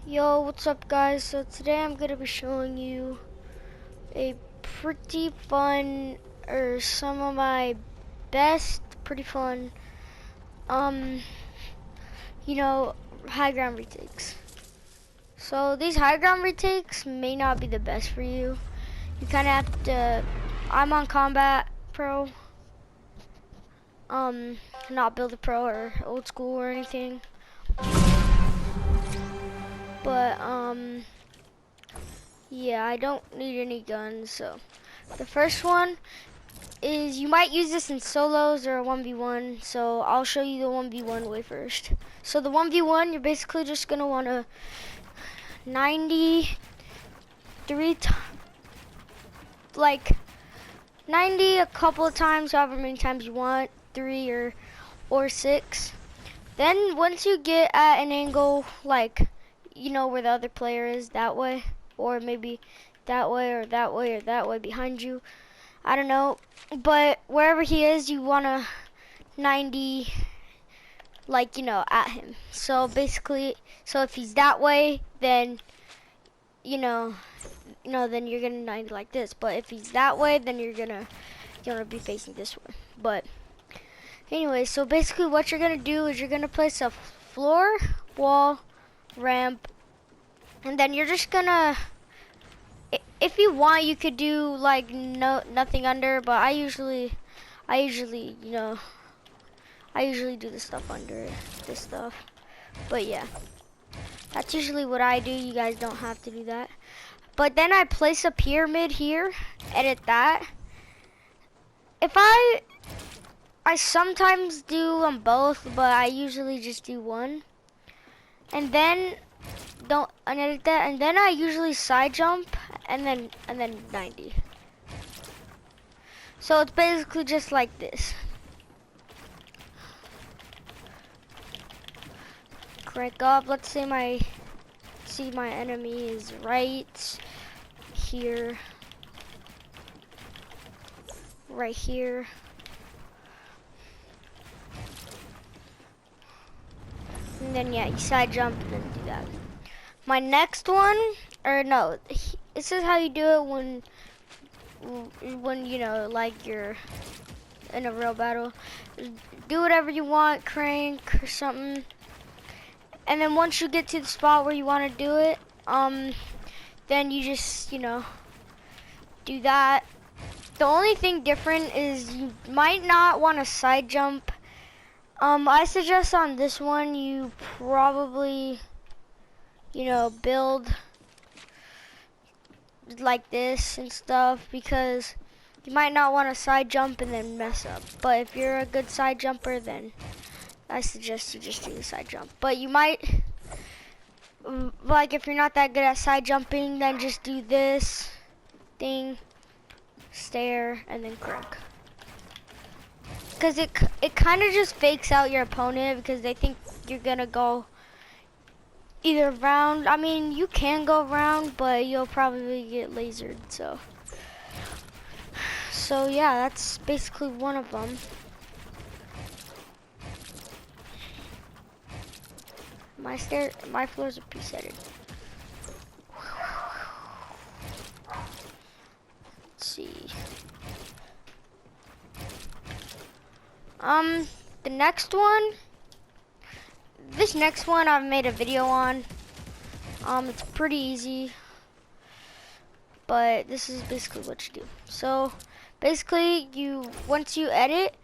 Yo, what's up guys? So today I'm going to be showing you a pretty fun, or some of my best pretty fun, um, high ground retakes. So these high ground retakes may not be the best for you. You kind of have to, I'm on combat pro, not build a pro or old school or anything. But, yeah, I don't need any guns, so. The first one is you might use this in solos or a 1v1, so I'll show you the 1v1 way first. So the 1v1, you're basically just gonna wanna 93, like 90 a couple of times, however many times you want, 3 or 6. Then once you get at an angle, like, you know where the other player is, that way, or maybe that way or that way or that way behind you, I don't know, but wherever he is, you wanna 90, like, at him. So basically, so if he's that way, then then you're gonna 90 like this. But if he's that way, then you're gonna be facing this way. But anyway, so basically what you're gonna do is you're gonna place a floor, wall, ramp, and then you're just gonna, if you want, you could do like nothing under, but I usually do the stuff under this stuff. But yeah, that's usually what I do. You guys don't have to do that. But then I place a pyramid here, edit that. If I sometimes do them both, but I usually just do one. And then don't unedit that, and then I usually side jump and then 90. So it's basically just like this. Crank up. Let's say my enemy is right here, right here. And then yeah, you side jump and then do that. My next one, or no, this is how you do it when like you're in a real battle. Do whatever you want, crank or something. And then once you get to the spot where you want to do it, then you just, do that. The only thing different is you might not want to side jump. I suggest on this one you probably, build like this and stuff, because you might not want to side jump and then mess up. But if you're a good side jumper, then I suggest you just do the side jump. But you might, like if you're not that good at side jumping, then just do this thing, stare, and then crank. Because it kind of just fakes out your opponent, because they think you're gonna go either round. I mean, you can go round, but you'll probably get lasered. So yeah, that's basically one of them. My floors are presetted. Let's see. The next one. This next one I've made a video on. It's pretty easy, but this is basically what you do. So basically, once you edit,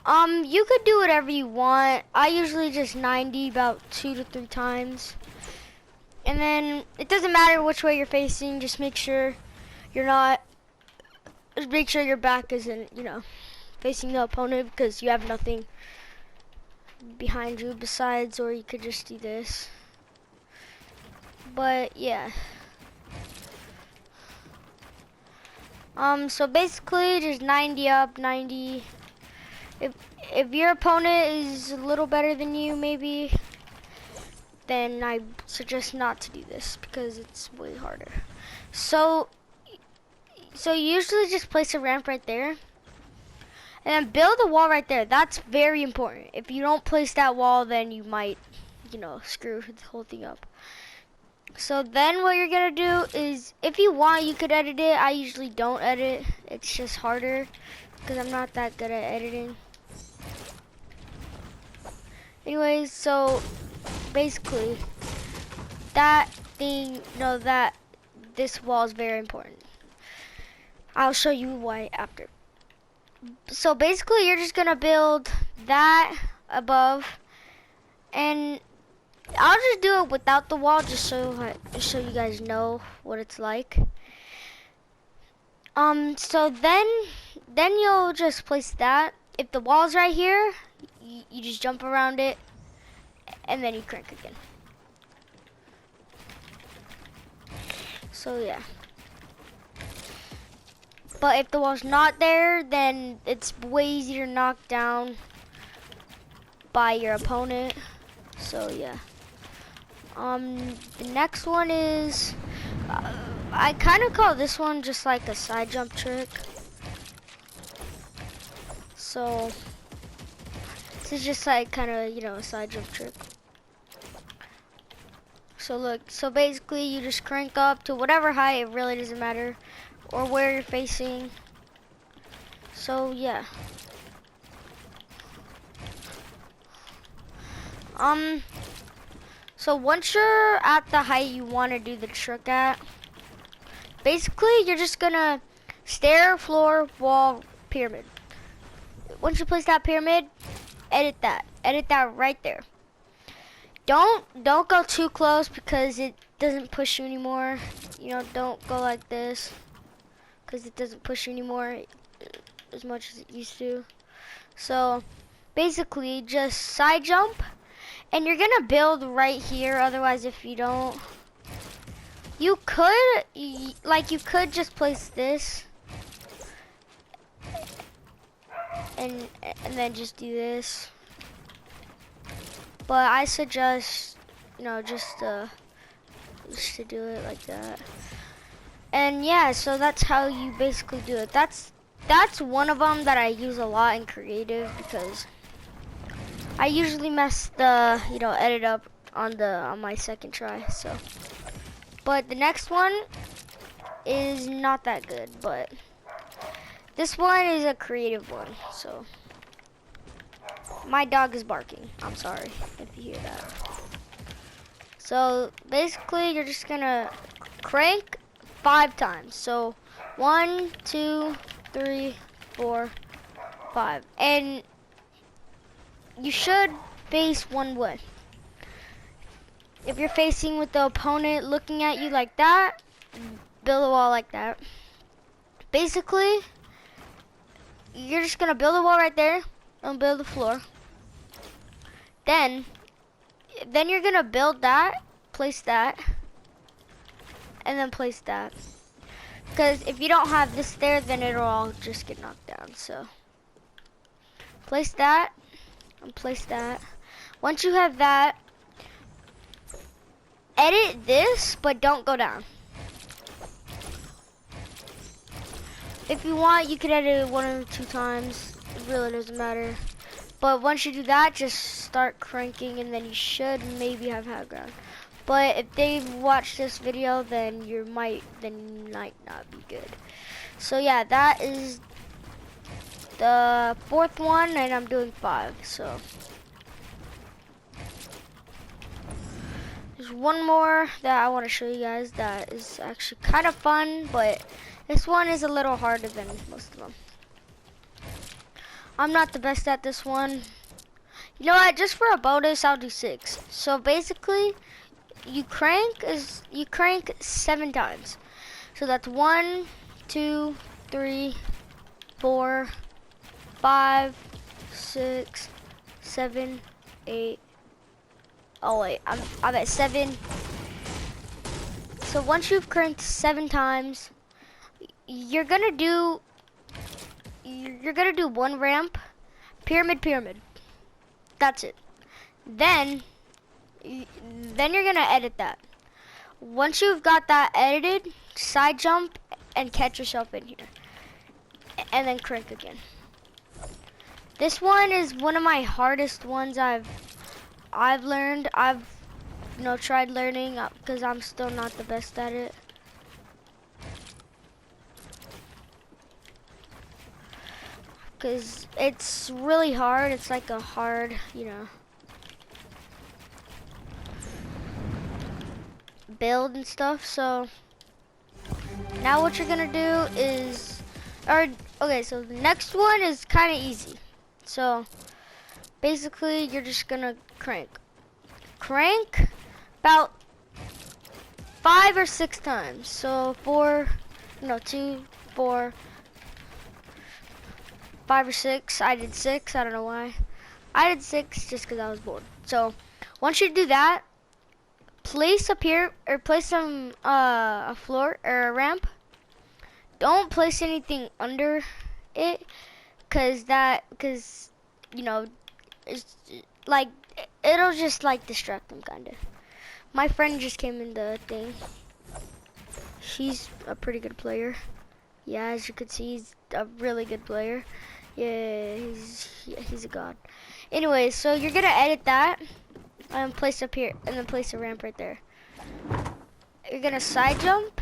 you could do whatever you want. I usually just 90 about 2 to 3 times. And then it doesn't matter which way you're facing, just make sure your back isn't, facing the opponent, because you have nothing behind you besides, or you could just do this. But yeah. So basically just 90 up, 90. If your opponent is a little better than you, maybe, then I suggest not to do this, because it's way harder. So you usually just place a ramp right there, and then build a wall right there. That's very important. If you don't place that wall, then you might, screw the whole thing up. So then what you're gonna do is, if you want, you could edit it. I usually don't edit. It's just harder because I'm not that good at editing. Anyways, so basically that thing, that this wall is very important. I'll show you why after. So basically you're just gonna build that above, and I'll just do it without the wall just so you guys know what it's like. So then you'll just place that. If the wall's right here, you just jump around it and then you crank again. So yeah. But if the wall's not there, then it's way easier to knock down by your opponent. So yeah. The next one is, I kind of call this one just like a side jump trick. So this is just like kind of, a side jump trick. So look, so basically you just crank up to whatever height, it really doesn't matter, or where you're facing. So yeah. So once you're at the height you want to do the trick at, basically you're just gonna stair, floor, wall, pyramid. Once you place that pyramid, edit that right there. Don't go too close because it doesn't push you anymore. Don't go like this because it doesn't push you anymore as much as it used to. So basically just side jump, and you're gonna build right here. Otherwise, if you don't, you could just place this and then just do this. But I suggest, just to do it like that. And yeah, so that's how you basically do it. That's one of them that I use a lot in creative because I usually mess the, edit up on my second try. So, but the next one is not that good, but this one is a creative one. So. My dog is barking. I'm sorry if you hear that. So basically you're just gonna crank 5 times. So 1, 2, 3, 4, 5. And you should face one way. If you're facing with the opponent looking at you like that, build a wall like that. Basically, you're just gonna build a wall right there and build the floor. Then you're gonna build that, place that, and then place that. Because if you don't have this there, then it'll all just get knocked down. So place that and place that. Once you have that, edit this, but don't go down. If you want, you can edit it 1 or 2 times. It really doesn't matter. But once you do that, just start cranking, and then you should maybe have high ground. But if they've watched this video, then you might not be good. So yeah, that is the 4th one, and I'm doing 5. So there's one more that I want to show you guys that is actually kind of fun, but this one is a little harder than most of them. I'm not the best at this one. You know what? Just for a bonus, I'll do 6. So basically, you crank 7 times. So that's 1, 2, 3, 4, 5, 6, 7, 8. Oh wait, I'm at 7. So once you've cranked 7 times, you're gonna do 1 ramp, pyramid. That's it. Then you're gonna edit that. Once you've got that edited, side jump and catch yourself in here, and then crank again. This one is one of my hardest ones I've learned. tried learning because I'm still not the best at it. Because it's really hard. It's like a hard, build and stuff. So now what you're gonna do is, okay, so the next one is kind of easy. So basically you're just gonna crank about 5 or 6 times. So 2, 4, 5 or 6. I did 6. I don't know why. I did 6 just because I was bored. So once you do that, place up here or place some a floor or a ramp. Don't place anything under it, because it's like it'll just like distract them kind of. My friend just came in the thing. She's a pretty good player. Yeah, as you can see, he's a really good player. Yeah, he's a god. Anyway, so you're gonna edit that and place up here, and then place a ramp right there. You're gonna side jump.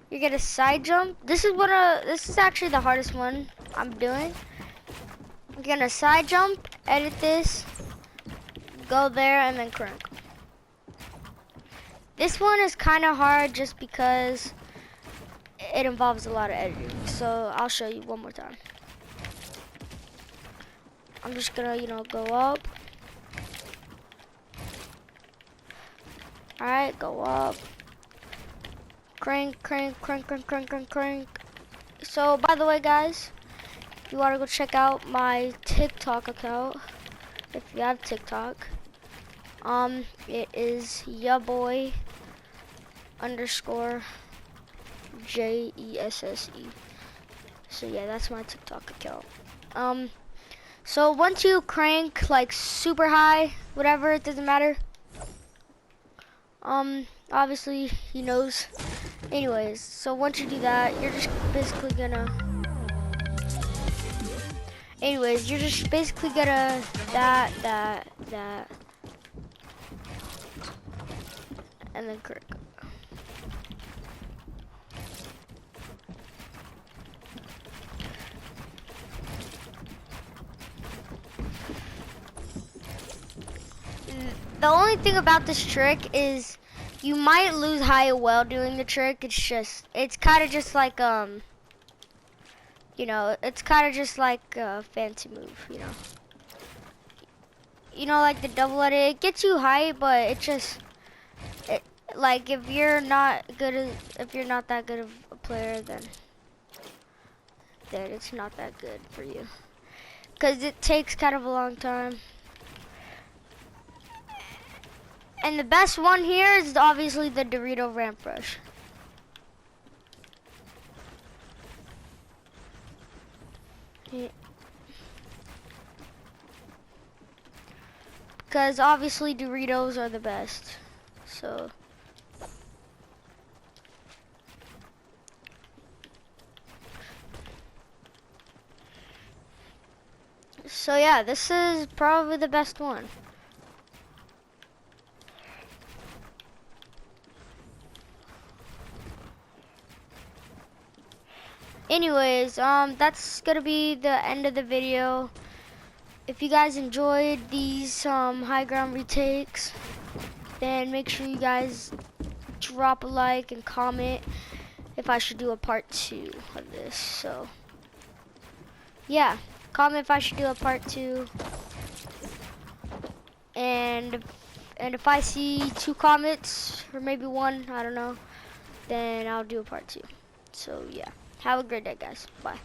You're gonna side jump. This is actually the hardest one I'm doing. You're gonna side jump, edit this, go there, and then crank. This one is kind of hard just because it involves a lot of editing. So I'll show you one more time. I'm just gonna, go up. Alright, go up. Crank, crank, crank, crank, crank, crank, crank. So, by the way, guys, if you want to go check out my TikTok account, if you have TikTok, it is yaboy _JESSE. So yeah, that's my TikTok account. So once you crank like super high, whatever, it doesn't matter. Obviously he knows. Anyways, so once you do that, you're just basically gonna that, and then crank. The only thing about this trick is you might lose high while doing the trick. It's kind of just like it's kind of just like a fancy move, like the double edit. It gets you high, but like if you're not that good of a player, then it's not that good for you, because it takes kind of a long time. And the best one here is obviously the Dorito ramp rush. Yeah. Because obviously Doritos are the best. So yeah, this is probably the best one. Anyways, that's gonna be the end of the video. If you guys enjoyed these high ground retakes, then make sure you guys drop a like and comment if I should do a part 2 of this. So yeah, comment if I should do a part 2, and if I see 2 comments, or maybe 1, I don't know, then I'll do a part 2. So yeah, have a great day, guys. Bye.